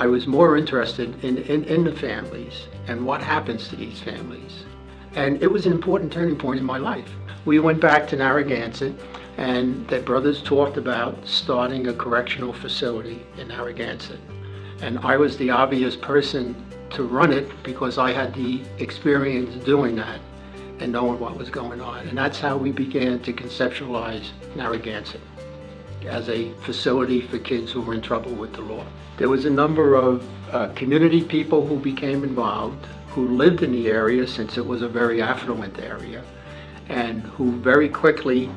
I was more interested in the families and what happens to these families. And it was an important turning point in my life. We went back to Narragansett, and the brothers talked about starting a correctional facility in Narragansett. And I was the obvious person to run it because I had the experience doing that and knowing what was going on. And that's how we began to conceptualize Narragansett as a facility for kids who were in trouble with the law. There was a number of community people who became involved, who lived in the area since it was a very affluent area, and who very quickly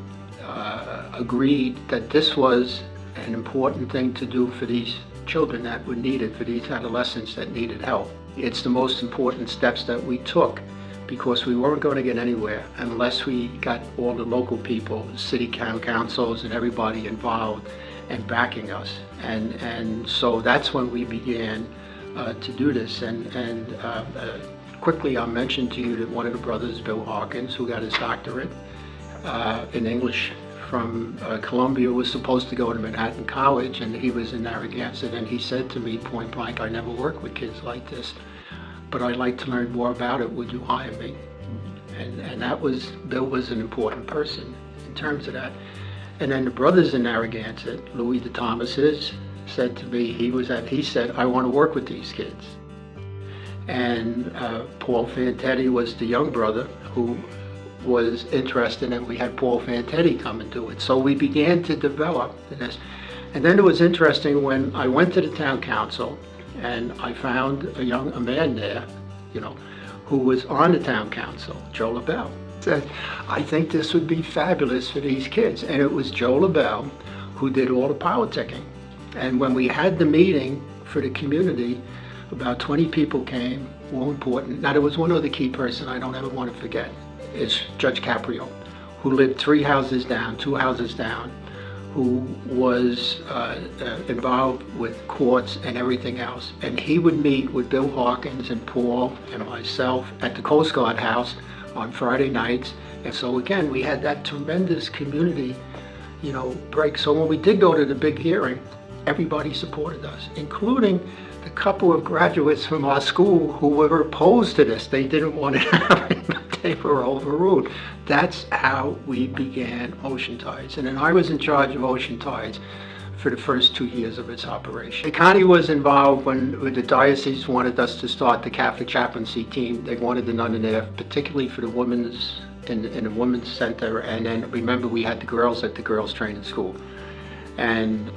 agreed that this was an important thing to do for these children that would need it, for these adolescents that needed help. It's the most important steps that we took because we weren't going to get anywhere unless we got all the local people, city councils and everybody involved and backing us. And so that's when we began to do this. And quickly I'll mention to you that one of the brothers, Bill Hawkins, who got his doctorate in English from Columbia, was supposed to go to Manhattan College, and he was in Narragansett, and he said to me point blank, I never worked with kids like this, but I'd like to learn more about it, would you hire me? And that was, Bill was an important person in terms of that. And then the brothers in Narragansett, Louis the Thomases, said to me, he said, I want to work with these kids. And Paul Fantetti was the young brother who was interested, and we had Paul Fantetti come and do it. So we began to develop this. And then it was interesting when I went to the town council and I found a man there, who was on the town council, Joe LaBelle. Said, I think this would be fabulous for these kids. And it was Joe LaBelle who did all the politicking. And when we had the meeting for the community, about 20 people came, all important. Now there was one other key person I don't ever want to forget, is Judge Caprio, who lived 2 houses down, who was involved with courts and everything else. And he would meet with Bill Hawkins and Paul and myself at the Coast Guard House on Friday nights. And so again, we had that tremendous community, break. So when we did go to the big hearing, everybody supported us, including a couple of graduates from our school who were opposed to this. They didn't want it happening, but they were overruled. That's how we began Ocean Tides. And then I was in charge of Ocean Tides for the first 2 years of its operation. The county was involved when the diocese wanted us to start the Catholic chaplaincy team. They wanted the nun in there, particularly for the women's, in the women's center. And then remember, we had the girls at the girls training school. And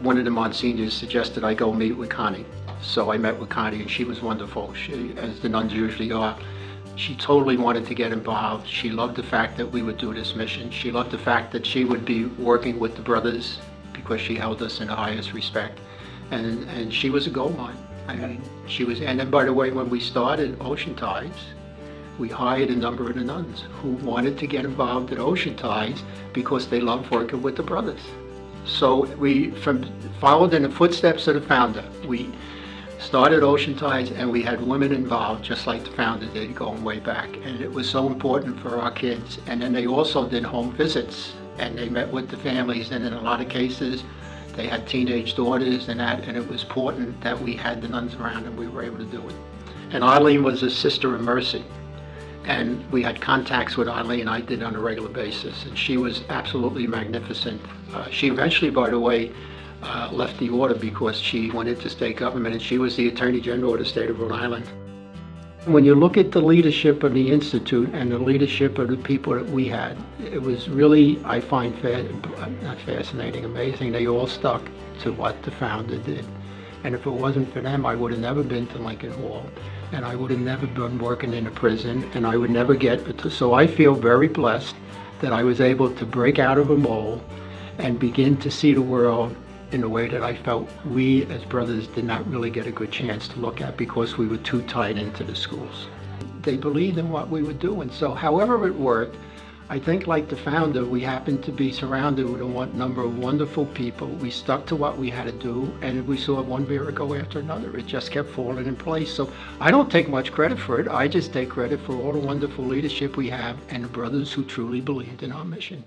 one of the monsignors suggested I go meet with Connie. So I met with Connie, and she was wonderful. She, as the nuns usually are, she totally wanted to get involved. She loved the fact that we would do this mission. She loved the fact that she would be working with the brothers because she held us in the highest respect. And she was a gold mine. I mean, she was, and then by the way, when we started Ocean Tides, we hired a number of the nuns who wanted to get involved in Ocean Tides because they loved working with the brothers. So we followed in the footsteps of the founder. We started Ocean Tides, and we had women involved, just like the founder did, going way back. And it was so important for our kids. And then they also did home visits, and they met with the families. And in a lot of cases, they had teenage daughters and that, and it was important that we had the nuns around and we were able to do it. And Eileen was a sister of mercy. And we had contacts with Eileen, I did on a regular basis, and she was absolutely magnificent. She eventually, by the way, left the order because she went into state government, and she was the Attorney General of the state of Rhode Island. When you look at the leadership of the Institute and the leadership of the people that we had, it was really, I find, not fascinating, amazing. They all stuck to what the founder did. And if it wasn't for them, I would have never been to Lincoln Hall, and I would have never been working in a prison, and I would never get to. So I feel very blessed that I was able to break out of a mold and begin to see the world in a way that I felt we as brothers did not really get a good chance to look at because we were too tied into the schools. They believed in what we were doing. So however it worked, I think like the founder, we happened to be surrounded with a number of wonderful people. We stuck to what we had to do, and we saw one miracle after another. It just kept falling in place. So I don't take much credit for it. I just take credit for all the wonderful leadership we have and the brothers who truly believed in our mission.